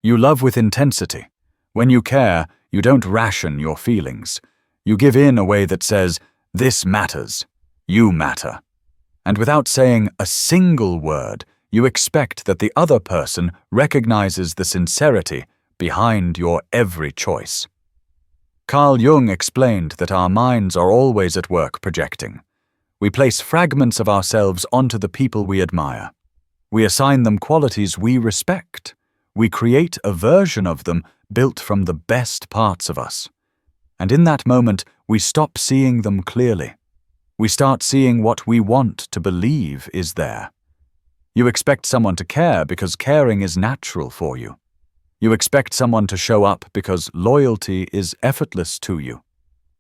You love with intensity. When you care, you don't ration your feelings. You give in a way that says, "This matters. You matter." And without saying a single word, you expect that the other person recognizes the sincerity behind your every choice. Carl Jung explained that our minds are always at work projecting. We place fragments of ourselves onto the people we admire. We assign them qualities we respect. We create a version of them built from the best parts of us. And in that moment, we stop seeing them clearly. We start seeing what we want to believe is there. You expect someone to care because caring is natural for you. You expect someone to show up because loyalty is effortless to you.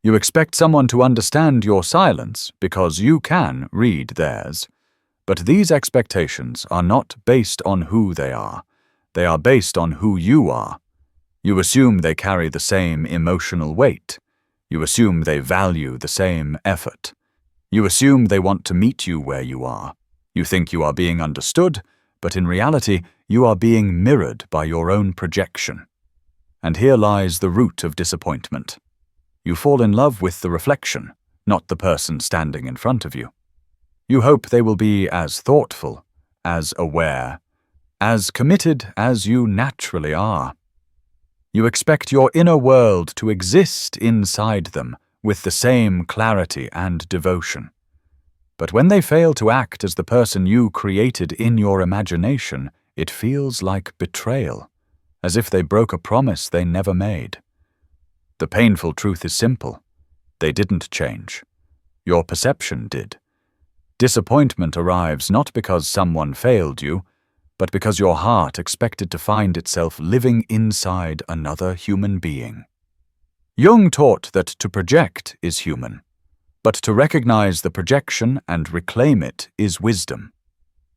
You expect someone to understand your silence because you can read theirs. But these expectations are not based on who they are. They are based on who you are. You assume they carry the same emotional weight. You assume they value the same effort. You assume they want to meet you where you are. You think you are being understood, but in reality, you are being mirrored by your own projection. And here lies the root of disappointment. You fall in love with the reflection, not the person standing in front of you. You hope they will be as thoughtful, as aware, as committed as you naturally are. You expect your inner world to exist inside them with the same clarity and devotion. But when they fail to act as the person you created in your imagination, it feels like betrayal, as if they broke a promise they never made. The painful truth is simple. They didn't change. Your perception did. Disappointment arrives not because someone failed you, but because your heart expected to find itself living inside another human being. Jung taught that to project is human, but to recognize the projection and reclaim it is wisdom.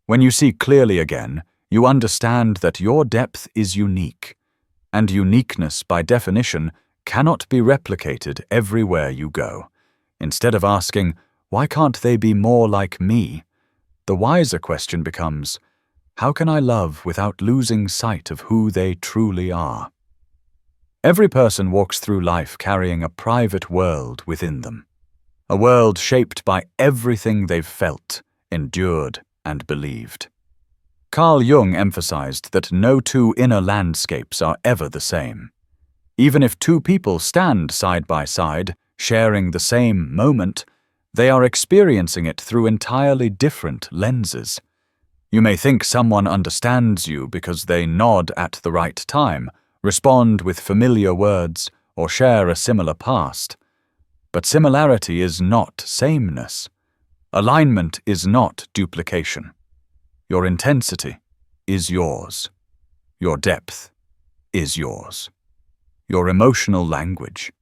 When you see clearly again, you understand that your depth is unique, and uniqueness, by definition, cannot be replicated everywhere you go. Instead of asking, "Why can't they be more like me?" the wiser question becomes, "How can I love without losing sight of who they truly are?" Every person walks through life carrying a private world within them, a world shaped by everything they've felt, endured, and believed. Carl Jung emphasized that no two inner landscapes are ever the same. Even if two people stand side by side, sharing the same moment, they are experiencing it through entirely different lenses. You may think someone understands you because they nod at the right time, respond with familiar words, or share a similar past. But similarity is not sameness. Alignment is not duplication. Your intensity is yours. Your depth is yours. Your emotional language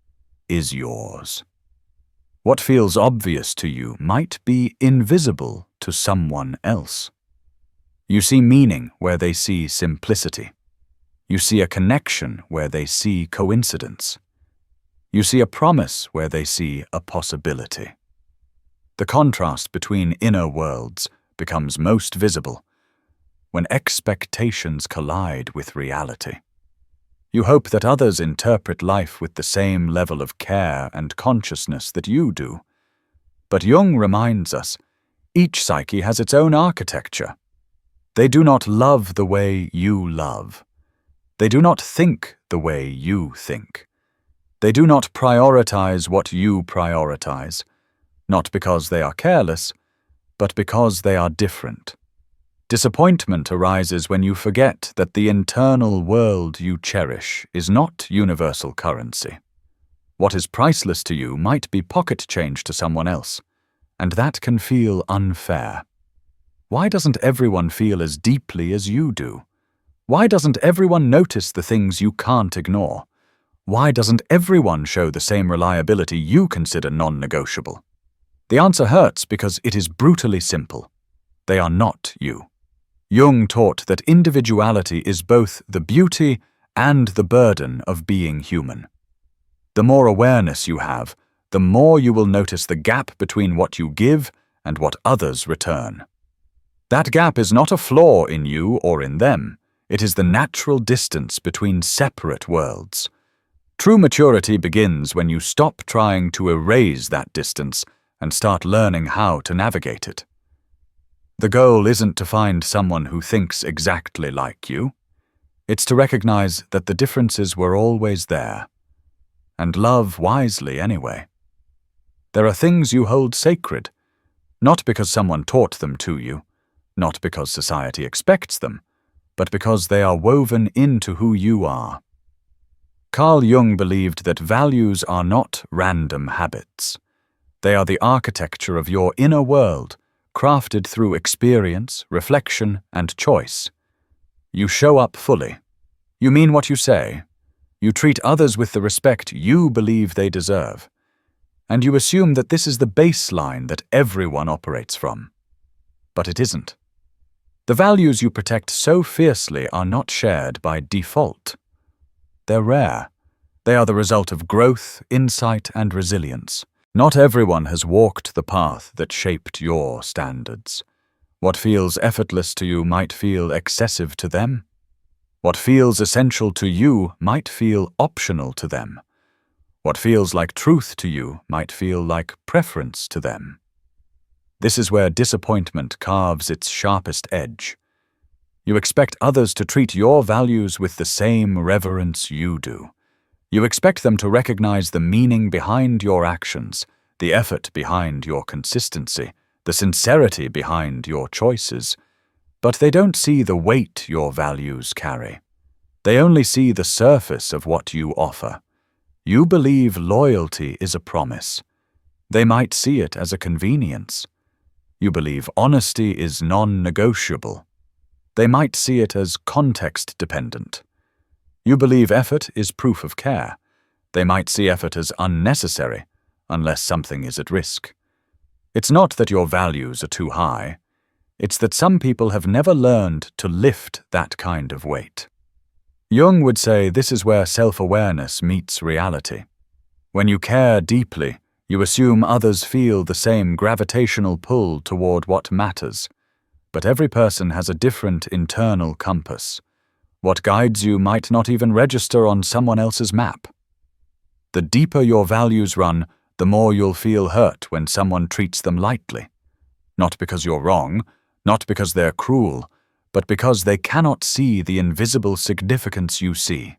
is yours. What feels obvious to you might be invisible to someone else. You see meaning where they see simplicity. You see a connection where they see coincidence. You see a promise where they see a possibility. The contrast between inner worlds becomes most visible when expectations collide with reality. You hope that others interpret life with the same level of care and consciousness that you do. But Jung reminds us, each psyche has its own architecture. They do not love the way you love. They do not think the way you think. They do not prioritize what you prioritize, not because they are careless, but because they are different. Disappointment arises when you forget that the internal world you cherish is not universal currency. What is priceless to you might be pocket change to someone else, and that can feel unfair. Why doesn't everyone feel as deeply as you do? Why doesn't everyone notice the things you can't ignore? Why doesn't everyone show the same reliability you consider non-negotiable? The answer hurts because it is brutally simple. They are not you. Jung taught that individuality is both the beauty and the burden of being human. The more awareness you have, the more you will notice the gap between what you give and what others return. That gap is not a flaw in you or in them. It is the natural distance between separate worlds. True maturity begins when you stop trying to erase that distance and start learning how to navigate it. The goal isn't to find someone who thinks exactly like you. It's to recognize that the differences were always there, and love wisely anyway. There are things you hold sacred, not because someone taught them to you, not because society expects them, but because they are woven into who you are. Carl Jung believed that values are not random habits. They are the architecture of your inner world, crafted through experience, reflection, and choice. You show up fully. You mean what you say. You treat others with the respect you believe they deserve. And you assume that this is the baseline that everyone operates from. But it isn't. The values you protect so fiercely are not shared by default. They're rare. They are the result of growth, insight, and resilience. Not everyone has walked the path that shaped your standards. What feels effortless to you might feel excessive to them. What feels essential to you might feel optional to them. What feels like truth to you might feel like preference to them. This is where disappointment carves its sharpest edge. You expect others to treat your values with the same reverence you do. You expect them to recognize the meaning behind your actions, the effort behind your consistency, the sincerity behind your choices. But they don't see the weight your values carry. They only see the surface of what you offer. You believe loyalty is a promise. They might see it as a convenience. You believe honesty is non-negotiable. They might see it as context-dependent. You believe effort is proof of care. They might see effort as unnecessary, unless something is at risk. It's not that your values are too high. It's that some people have never learned to lift that kind of weight. Jung would say this is where self-awareness meets reality. When you care deeply, you assume others feel the same gravitational pull toward what matters. But every person has a different internal compass. What guides you might not even register on someone else's map. The deeper your values run, the more you'll feel hurt when someone treats them lightly. Not because you're wrong, not because they're cruel, but because they cannot see the invisible significance you see.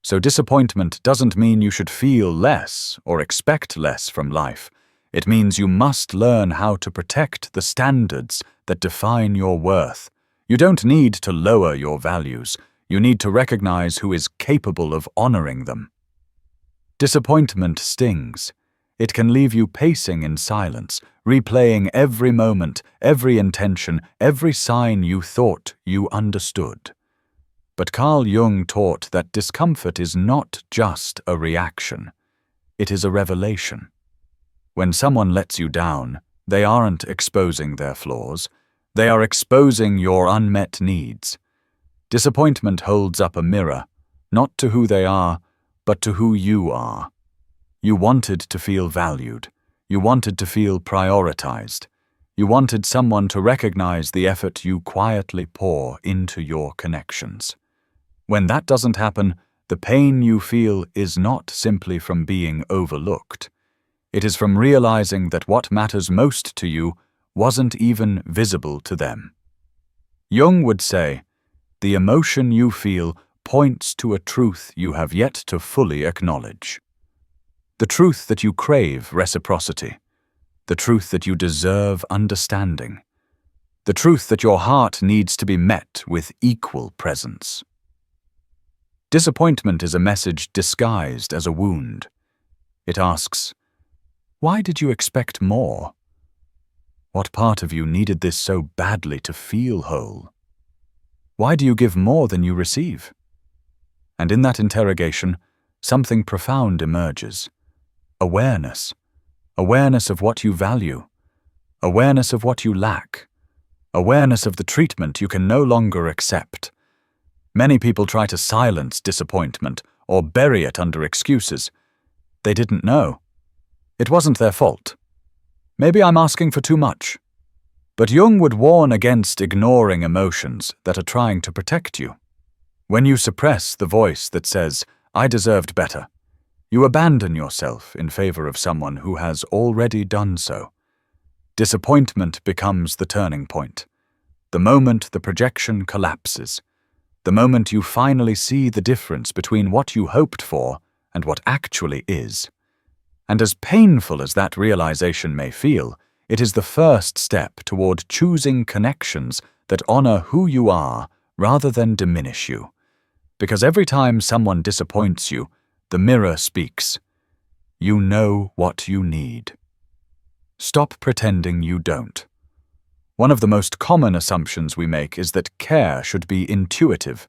So disappointment doesn't mean you should feel less or expect less from life. It means you must learn how to protect the standards that define your worth. You don't need to lower your values. You need to recognize who is capable of honoring them. Disappointment stings. It can leave you pacing in silence, replaying every moment, every intention, every sign you thought you understood. But Carl Jung taught that discomfort is not just a reaction. It is a revelation. When someone lets you down, they aren't exposing their flaws. They are exposing your unmet needs. Disappointment holds up a mirror, not to who they are, but to who you are. You wanted to feel valued. You wanted to feel prioritized. You wanted someone to recognize the effort you quietly pour into your connections. When that doesn't happen, the pain you feel is not simply from being overlooked. It is from realizing that what matters most to you wasn't even visible to them. Jung would say, the emotion you feel points to a truth you have yet to fully acknowledge. The truth that you crave reciprocity. The truth that you deserve understanding. The truth that your heart needs to be met with equal presence. Disappointment is a message disguised as a wound. It asks, why did you expect more? What part of you needed this so badly to feel whole? Why do you give more than you receive? And in that interrogation, something profound emerges. Awareness. Awareness of what you value. Awareness of what you lack. Awareness of the treatment you can no longer accept. Many people try to silence disappointment or bury it under excuses. They didn't know. It wasn't their fault. Maybe I'm asking for too much. But Jung would warn against ignoring emotions that are trying to protect you. When you suppress the voice that says, "I deserved better," you abandon yourself in favor of someone who has already done so. Disappointment becomes the turning point. The moment the projection collapses, the moment you finally see the difference between what you hoped for and what actually is. And as painful as that realization may feel, it is the first step toward choosing connections that honor who you are rather than diminish you. Because every time someone disappoints you, the mirror speaks. You know what you need. Stop pretending you don't. One of the most common assumptions we make is that care should be intuitive,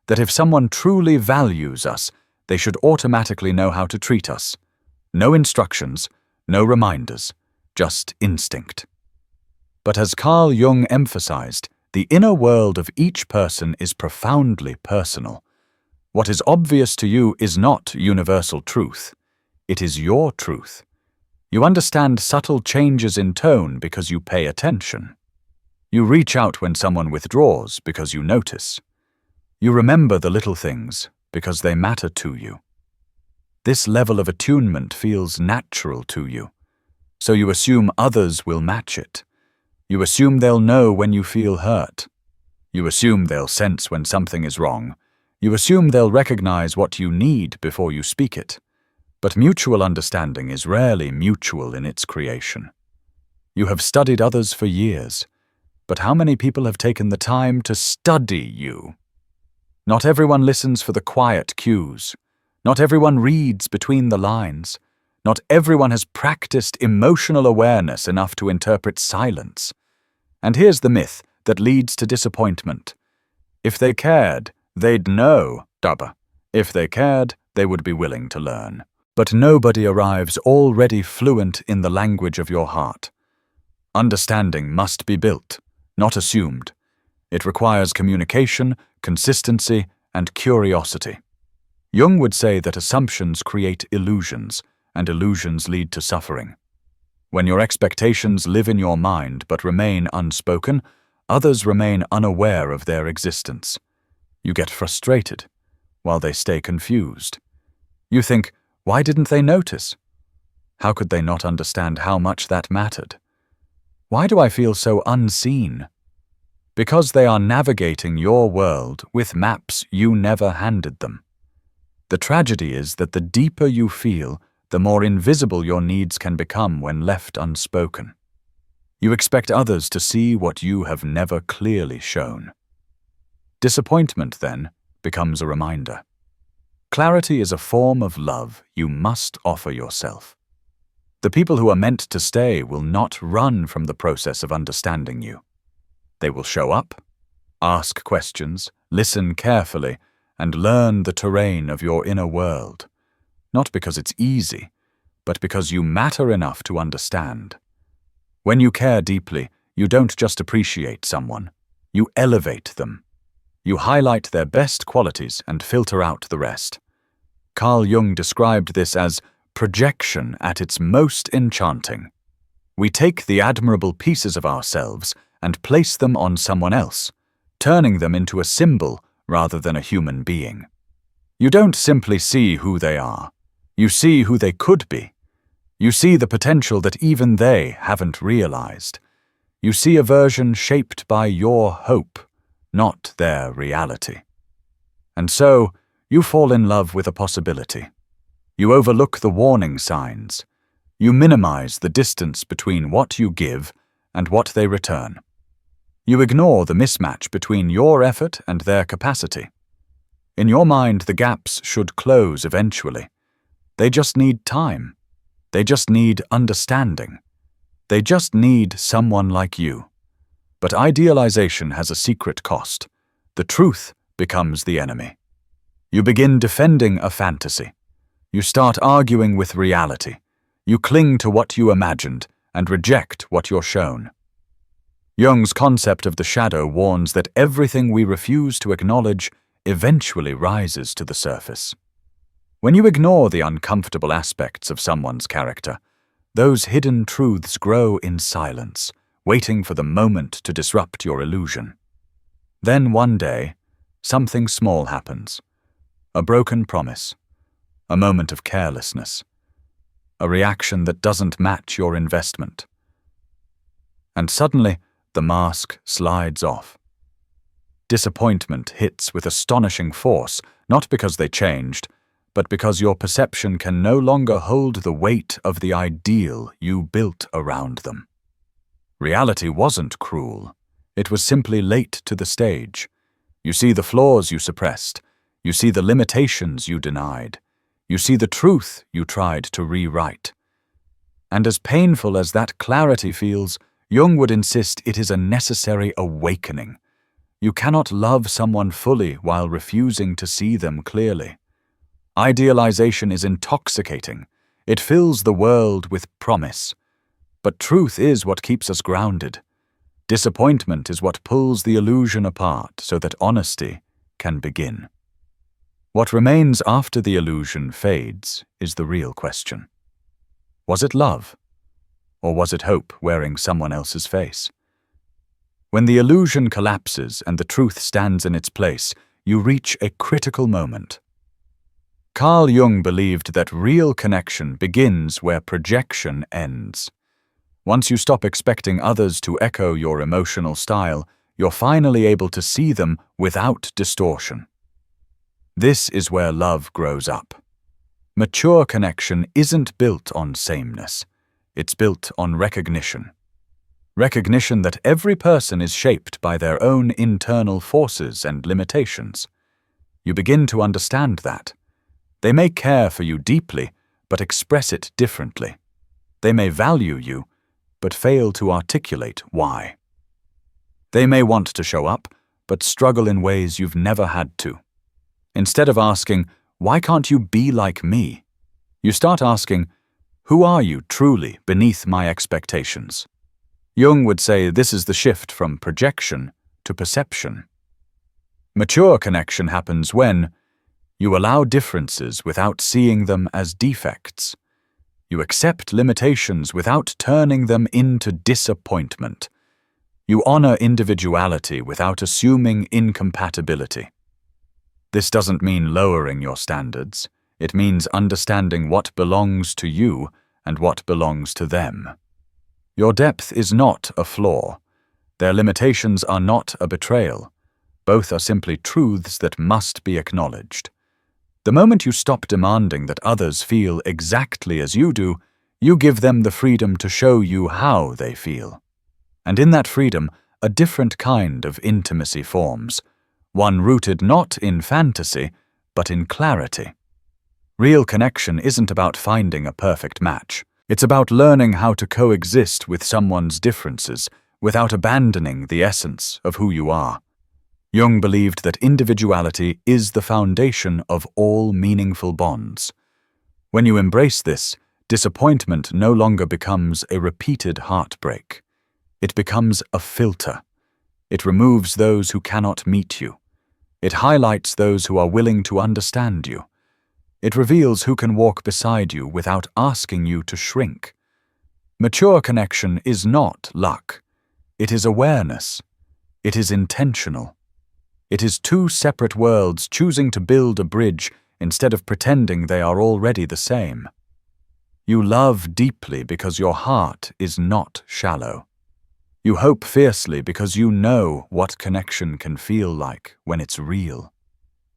that if someone truly values us, they should automatically know how to treat us. No instructions, no reminders, just instinct. But as Carl Jung emphasized, the inner world of each person is profoundly personal. What is obvious to you is not universal truth. It is your truth. You understand subtle changes in tone because you pay attention. You reach out when someone withdraws because you notice. You remember the little things because they matter to you. This level of attunement feels natural to you, so you assume others will match it. You assume they'll know when you feel hurt. You assume they'll sense when something is wrong. You assume they'll recognize what you need before you speak it. But mutual understanding is rarely mutual in its creation. You have studied others for years, but how many people have taken the time to study you? Not everyone listens for the quiet cues. Not everyone reads between the lines. Not everyone has practiced emotional awareness enough to interpret silence. And here's the myth that leads to disappointment. If they cared, they'd know, Dubba. If they cared, they would be willing to learn. But nobody arrives already fluent in the language of your heart. Understanding must be built, not assumed. It requires communication, consistency, and curiosity. Jung would say that assumptions create illusions, and illusions lead to suffering. When your expectations live in your mind but remain unspoken, others remain unaware of their existence. You get frustrated, while they stay confused. You think, why didn't they notice? How could they not understand how much that mattered? Why do I feel so unseen? Because they are navigating your world with maps you never handed them. The tragedy is that the deeper you feel, the more invisible your needs can become when left unspoken. You expect others to see what you have never clearly shown. Disappointment, then, becomes a reminder. Clarity is a form of love you must offer yourself. The people who are meant to stay will not run from the process of understanding you. They will show up, ask questions, listen carefully, and learn the terrain of your inner world, not because it's easy, but because you matter enough to understand. When you care deeply, you don't just appreciate someone, you elevate them. You highlight their best qualities and filter out the rest. Carl Jung described this as projection at its most enchanting. We take the admirable pieces of ourselves and place them on someone else, turning them into a symbol rather than a human being. You don't simply see who they are. You see who they could be. You see the potential that even they haven't realized. You see a version shaped by your hope, not their reality. And so, you fall in love with a possibility. You overlook the warning signs. You minimize the distance between what you give and what they return. You ignore the mismatch between your effort and their capacity. In your mind, the gaps should close eventually. They just need time. They just need understanding. They just need someone like you. But idealization has a secret cost. The truth becomes the enemy. You begin defending a fantasy. You start arguing with reality. You cling to what you imagined and reject what you're shown. Jung's concept of the shadow warns that everything we refuse to acknowledge eventually rises to the surface. When you ignore the uncomfortable aspects of someone's character, those hidden truths grow in silence, waiting for the moment to disrupt your illusion. Then one day, something small happens. A broken promise, a moment of carelessness, a reaction that doesn't match your investment. And suddenly, the mask slides off. Disappointment hits with astonishing force, not because they changed, but because your perception can no longer hold the weight of the ideal you built around them. Reality wasn't cruel. It was simply late to the stage. You see the flaws you suppressed. You see the limitations you denied. You see the truth you tried to rewrite. And as painful as that clarity feels, Jung would insist it is a necessary awakening. You cannot love someone fully while refusing to see them clearly. Idealization is intoxicating. It fills the world with promise. But truth is what keeps us grounded. Disappointment is what pulls the illusion apart so that honesty can begin. What remains after the illusion fades is the real question. Was it love? Or was it hope wearing someone else's face? When the illusion collapses and the truth stands in its place, you reach a critical moment. Carl Jung believed that real connection begins where projection ends. Once you stop expecting others to echo your emotional style, you're finally able to see them without distortion. This is where love grows up. Mature connection isn't built on sameness. It's built on recognition. Recognition that every person is shaped by their own internal forces and limitations. You begin to understand that. They may care for you deeply, but express it differently. They may value you, but fail to articulate why. They may want to show up, but struggle in ways you've never had to. Instead of asking, "Why can't you be like me?" you start asking, "Who are you truly beneath my expectations?" Jung would say this is the shift from projection to perception. Mature connection happens when you allow differences without seeing them as defects. You accept limitations without turning them into disappointment. You honor individuality without assuming incompatibility. This doesn't mean lowering your standards. It means understanding what belongs to you and what belongs to them. Your depth is not a flaw. Their limitations are not a betrayal. Both are simply truths that must be acknowledged. The moment you stop demanding that others feel exactly as you do, you give them the freedom to show you how they feel. And in that freedom, a different kind of intimacy forms, one rooted not in fantasy, but in clarity. Real connection isn't about finding a perfect match. It's about learning how to coexist with someone's differences without abandoning the essence of who you are. Jung believed that individuality is the foundation of all meaningful bonds. When you embrace this, disappointment no longer becomes a repeated heartbreak. It becomes a filter. It removes those who cannot meet you. It highlights those who are willing to understand you. It reveals who can walk beside you without asking you to shrink. Mature connection is not luck. It is awareness. It is intentional. It is two separate worlds choosing to build a bridge instead of pretending they are already the same. You love deeply because your heart is not shallow. You hope fiercely because you know what connection can feel like when it's real.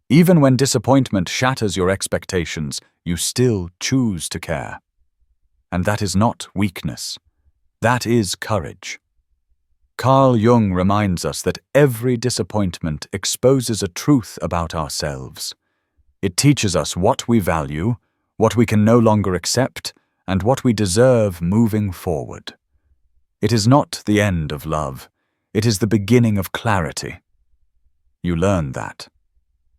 Even when disappointment shatters your expectations, you still choose to care. And that is not weakness. That is courage. Carl Jung reminds us that every disappointment exposes a truth about ourselves. It teaches us what we value, what we can no longer accept, and what we deserve moving forward. It is not the end of love. It is the beginning of clarity. You learn that.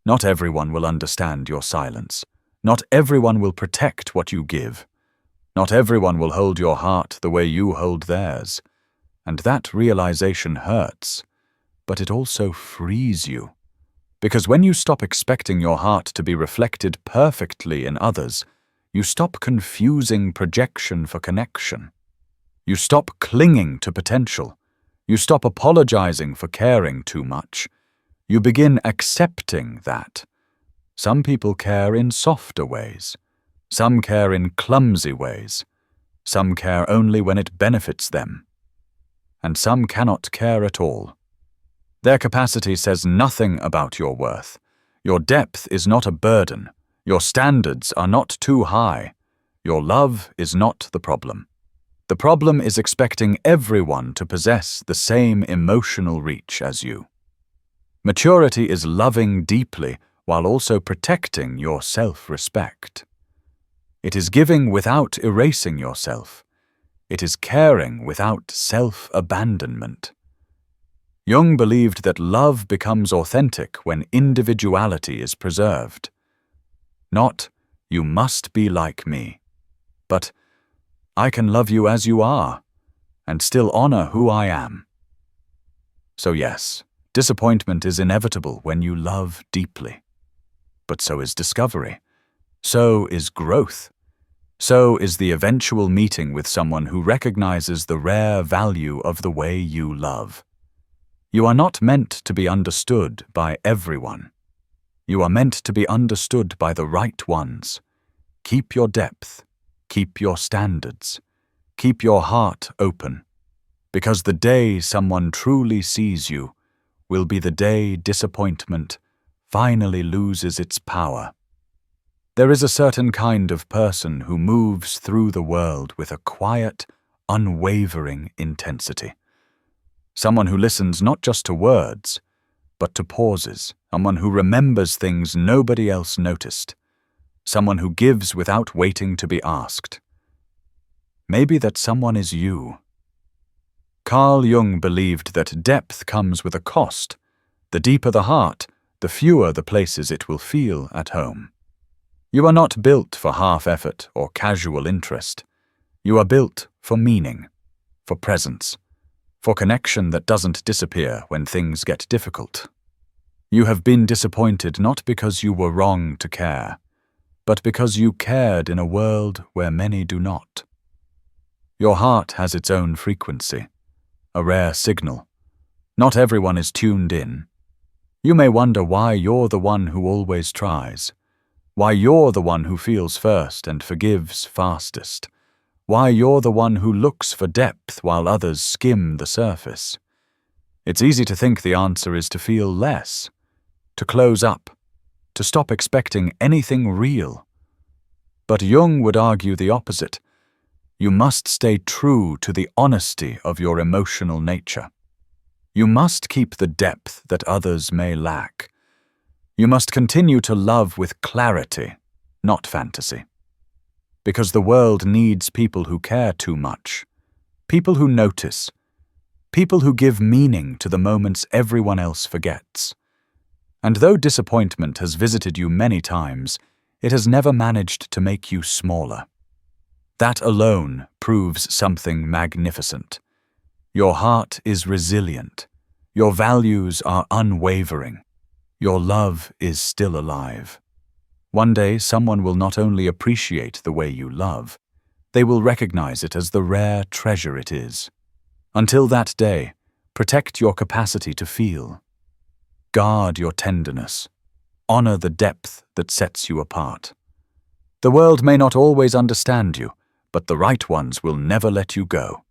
Not everyone will understand your silence. Not everyone will protect what you give. Not everyone will hold your heart the way you hold theirs. And that realization hurts, but it also frees you. Because when you stop expecting your heart to be reflected perfectly in others, you stop confusing projection for connection. You stop clinging to potential. You stop apologizing for caring too much. You begin accepting that. Some people care in softer ways. Some care in clumsy ways. Some care only when it benefits them. And some cannot care at all. Their capacity says nothing about your worth. Your depth is not a burden. Your standards are not too high. Your love is not the problem. The problem is expecting everyone to possess the same emotional reach as you. Maturity is loving deeply while also protecting your self-respect. It is giving without erasing yourself. It is caring without self-abandonment. Jung believed that love becomes authentic when individuality is preserved. Not, you must be like me, but I can love you as you are and still honor who I am. So yes, disappointment is inevitable when you love deeply. But so is discovery. So is growth. So is the eventual meeting with someone who recognizes the rare value of the way you love. You are not meant to be understood by everyone. You are meant to be understood by the right ones. Keep your depth. Keep your standards. Keep your heart open. Because the day someone truly sees you will be the day disappointment finally loses its power. There is a certain kind of person who moves through the world with a quiet, unwavering intensity. Someone who listens not just to words, but to pauses. Someone who remembers things nobody else noticed. Someone who gives without waiting to be asked. Maybe that someone is you. Carl Jung believed that depth comes with a cost. The deeper the heart, the fewer the places it will feel at home. You are not built for half-effort or casual interest. You are built for meaning, for presence, for connection that doesn't disappear when things get difficult. You have been disappointed not because you were wrong to care, but because you cared in a world where many do not. Your heart has its own frequency, a rare signal. Not everyone is tuned in. You may wonder why you're the one who always tries, why you're the one who feels first and forgives fastest, why you're the one who looks for depth while others skim the surface. It's easy to think the answer is to feel less, to close up, to stop expecting anything real. But Jung would argue the opposite. You must stay true to the honesty of your emotional nature. You must keep the depth that others may lack. You must continue to love with clarity, not fantasy. Because the world needs people who care too much, people who notice, people who give meaning to the moments everyone else forgets. And though disappointment has visited you many times, it has never managed to make you smaller. That alone proves something magnificent. Your heart is resilient. Your values are unwavering. Your love is still alive. One day, someone will not only appreciate the way you love, they will recognize it as the rare treasure it is. Until that day, protect your capacity to feel. Guard your tenderness. Honor the depth that sets you apart. The world may not always understand you, but the right ones will never let you go.